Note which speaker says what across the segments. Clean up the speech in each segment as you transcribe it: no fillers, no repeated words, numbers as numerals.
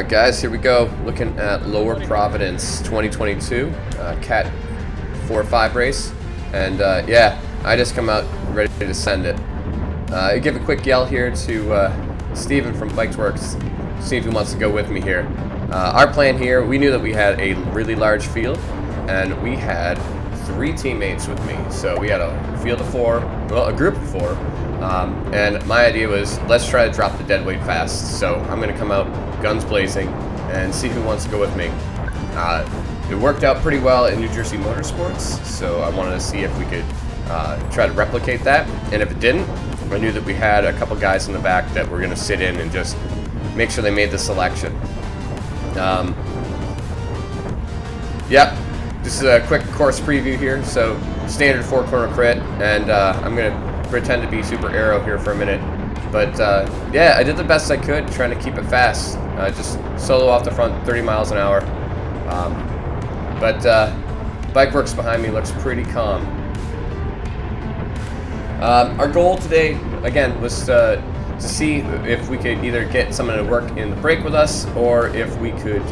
Speaker 1: Alright guys, here we go, looking at Lower Providence 2022 Cat 4-5 race, and yeah, I just come out ready to send it. I give a quick yell here to Steven from Bikesworks, see if he wants to go with me here. Our plan here, we knew that we had a really large field, and we had 3 teammates with me. So we had a field of 4, well, a group of 4, and my idea was, let's try to drop the dead weight fast. So I'm going to come out guns blazing and see who wants to go with me. It worked out pretty well in New Jersey Motorsports, so I wanted to see if we could try to replicate that. And if it didn't, I knew that we had a couple guys in the back that were going to sit in and just make sure they made the selection. Yep, this is a quick course preview here. So standard 4-corner crit, and I'm going to pretend to be super aero here for a minute. But yeah, I did the best I could trying to keep it fast. Just solo off the front, 30 miles an hour. But Bikeworks behind me looks pretty calm. Our goal today, again, was to see if we could either get someone to work in the brake with us, or if we could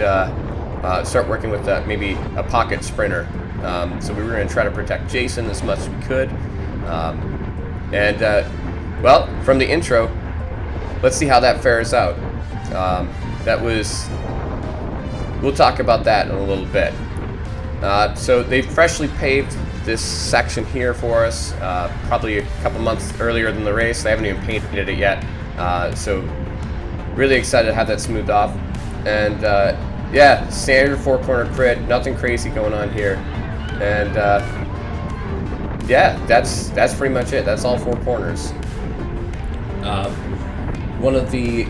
Speaker 1: start working with maybe a pocket sprinter. So we were going to try to protect Jason as much as we could. Well, from the intro, let's see how that fares out. We'll talk about that in a little bit. So they freshly paved this section here for us, probably a couple months earlier than the race. They haven't even painted it yet. So really excited to have that smoothed off. And yeah, standard 4-corner crit, nothing crazy going on here. And yeah, that's pretty much it. That's all 4 corners. One of the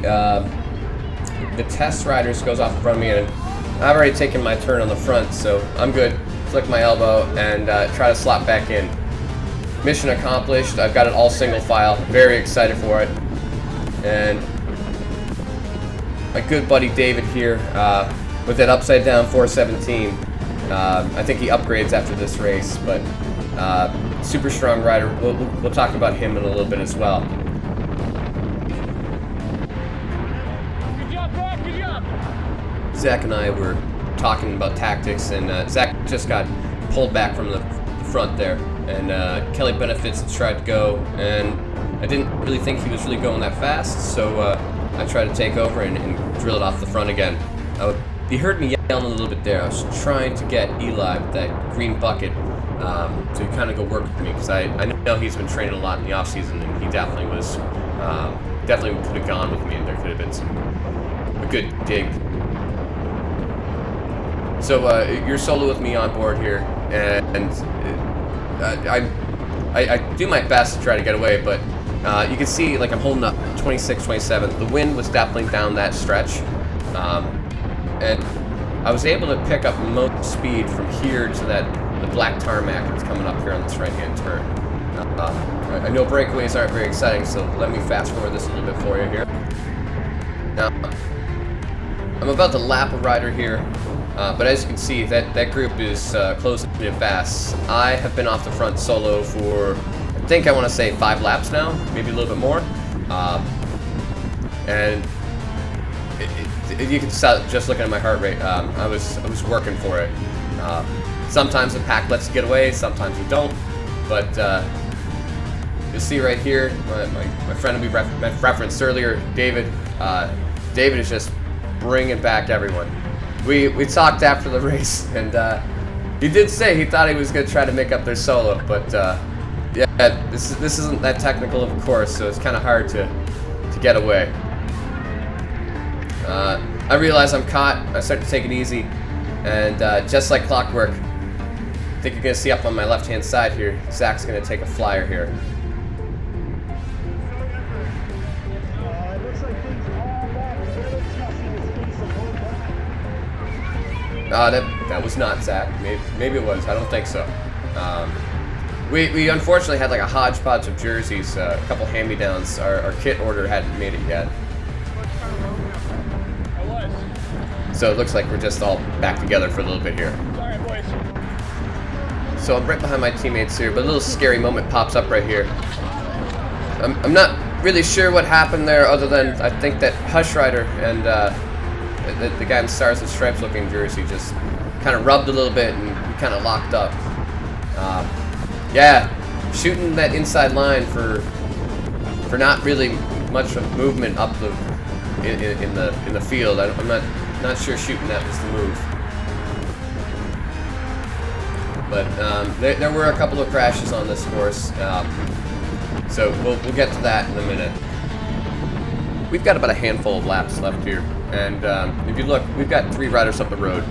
Speaker 1: test riders goes off in front of me, and I've already taken my turn on the front, so I'm good. Flick my elbow and try to slot back in. Mission accomplished. I've got it all single file. Very excited for it. And my good buddy David here with that upside down 417. I think he upgrades after this race, but super strong rider. We'll talk about him in a little bit as well. Zach and I were talking about tactics, and Zach just got pulled back from the front there, and Kelly Benefits tried to go, and I didn't really think he was really going that fast, so I tried to take over and drill it off the front again. He heard me yelling a little bit there. I was trying to get Eli with that green bucket to kind of go work with me, because I know he's been training a lot in the off season, and he definitely was definitely could have gone with me, and there could have been a good dig. So you're solo with me on board here, and I do my best to try to get away, but you can see like I'm holding up 26, 27. The wind was definitely down that stretch, and I was able to pick up most speed from here to the black tarmac that's coming up here on this right-hand turn. I know breakaways aren't very exciting, so let me fast forward this a little bit for you here. Now, I'm about to lap a rider here. But as you can see, that group is closing in fast. I have been off the front solo for, I think I want to say 5 laps now, maybe a little bit more. And you can tell just looking at my heart rate, I was working for it. Sometimes the pack lets you get away, sometimes you don't. But you'll see right here, my friend we referenced earlier, David. David is just bringing back everyone. We talked after the race, and he did say he thought he was going to try to make up their solo, but yeah, this isn't that technical of a course, so it's kind of hard to get away. I realize I'm caught. I start to take it easy, and just like clockwork, I think you're going to see up on my left-hand side here, Zach's going to take a flyer here. That was not Zach. Maybe it was. I don't think so. We unfortunately had like a hodgepodge of jerseys, a couple hand-me-downs. Our kit order hadn't made it yet. So it looks like we're just all back together for a little bit here. So I'm right behind my teammates here, but a little scary moment pops up right here. I'm not really sure what happened there, other than I think that Hush Rider and the guy in the Stars and Stripes looking jersey just kind of rubbed a little bit and we kind of locked up. Yeah, shooting that inside line for not really much of movement up the in the field. I'm not sure shooting that was the move. But there were a couple of crashes on this course, so we'll get to that in a minute. We've got about a handful of laps left here, and if you look, we've got 3 riders up the road.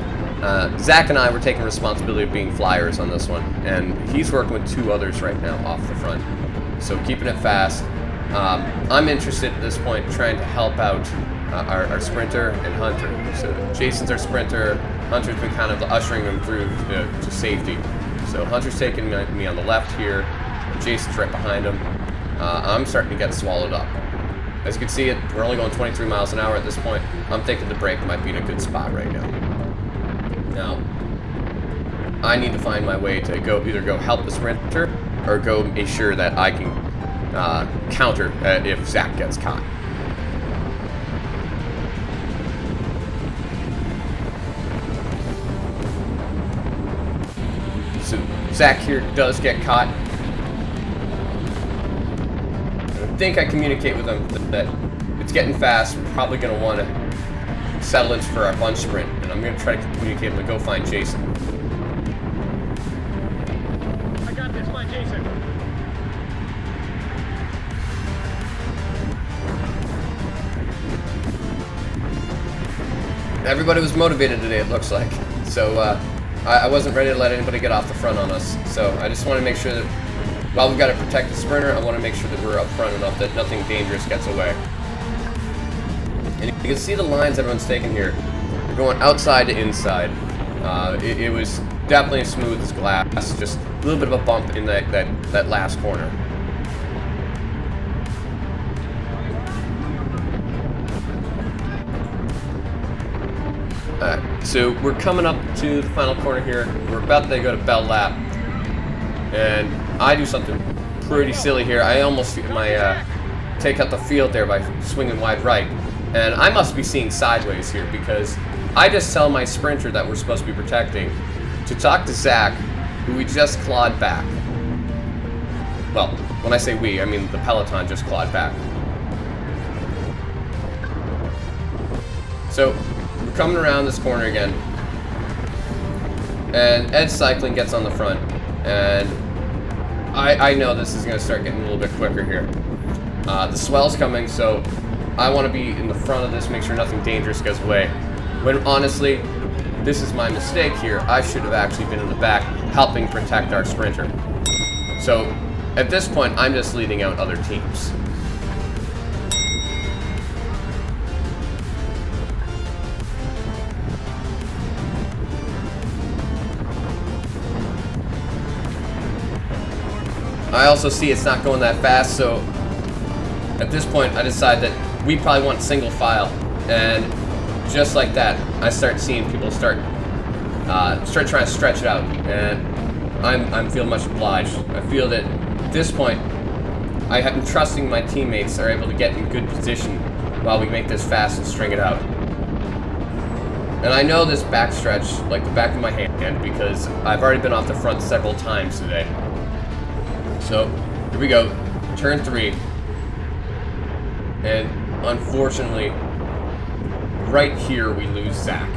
Speaker 1: Zach and I were taking responsibility of being flyers on this one, and he's working with 2 others right now off the front, so keeping it fast. I'm interested at this point trying to help out our sprinter and Hunter. So Jason's our sprinter, Hunter's been kind of ushering him through to safety. So Hunter's taking me on the left here, Jason's right behind him. I'm starting to get swallowed up. As you can see, we're only going 23 miles an hour at this point. I'm thinking the brake might be in a good spot right now. Now, I need to find my way to either go help the sprinter or go make sure that I can counter if Zach gets caught. So Zach here does get caught. I think I communicate with him that it's getting fast. We're probably going to want to settle in for our bunch sprint, and I'm going to try to communicate him to go find Jason.
Speaker 2: I got this, find Jason.
Speaker 1: Everybody was motivated today, it looks like. So I wasn't ready to let anybody get off the front on us. So I just want to make sure that while we've got to protect the sprinter, I want to make sure that we're up front enough that nothing dangerous gets away. And you can see the lines everyone's taking here. We're going outside to inside. It was definitely smooth as glass, just a little bit of a bump in that last corner. So we're coming up to the final corner here. We're about to go to Bell Lap, and I do something pretty silly here. I almost take out the field there by swinging wide right, and I must be seeing sideways here because I just tell my sprinter that we're supposed to be protecting to talk to Zach, who we just clawed back. Well, when I say we, I mean the peloton just clawed back. So we're coming around this corner again, and Ed Cycling gets on the front, and I know this is going to start getting a little bit quicker here. The swell's coming, so I want to be in the front of this, make sure nothing dangerous goes away. When honestly, this is my mistake here. I should have actually been in the back helping protect our sprinter. So at this point, I'm just leading out other teams. I also see it's not going that fast, so at this point I decide that we probably want single file, and just like that I start seeing people start trying to stretch it out, and I'm feeling much obliged. I feel that at this point I'm trusting my teammates are able to get in good position while we make this fast and string it out. And I know this backstretch like the back of my hand because I've already been off the front several times today. So, here we go, turn 3, and unfortunately, right here we lose Zach.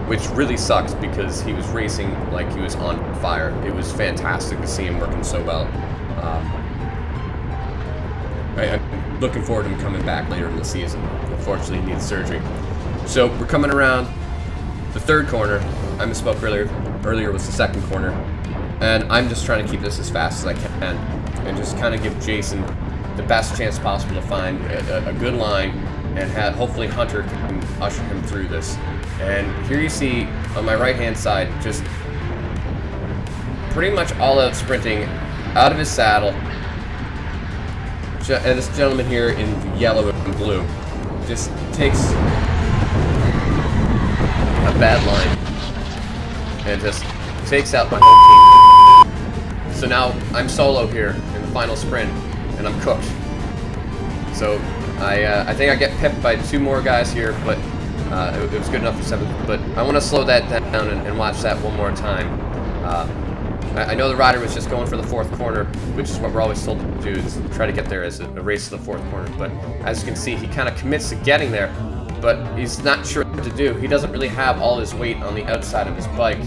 Speaker 1: Which really sucks because he was racing like he was on fire. It was fantastic to see him working so well. I'm looking forward to him coming back later in the season. Unfortunately, he needs surgery. So, we're coming around the third corner. I misspoke earlier. Earlier was the second corner. And I'm just trying to keep this as fast as I can and just kind of give Jason the best chance possible to find a good line and hopefully Hunter can usher him through this. And here you see on my right hand side just pretty much all out sprinting out of his saddle. And this gentleman here in yellow and blue just takes a bad line and just takes out my whole team. So now I'm solo here in the final sprint, and I'm cooked. So I think I get pipped by 2 more guys here, but it was good enough for 7th. But I want to slow that down and watch that one more time. I know the rider was just going for the 4th corner, which is what we're always told to do, is try to get there as a race to the 4th corner. But as you can see, he kind of commits to getting there, but he's not sure what to do. He doesn't really have all his weight on the outside of his bike.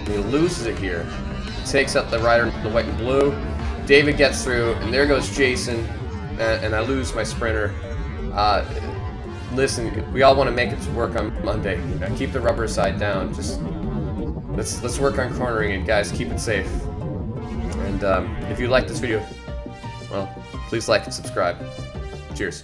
Speaker 1: He loses it here. He takes out the rider in the white and blue. David gets through, and there goes Jason, and I lose my sprinter. Listen, we all want to make it work on Monday. Keep the rubber side down. Just let's work on cornering it, guys. Keep it safe. And if you like this video, well, please like and subscribe. Cheers.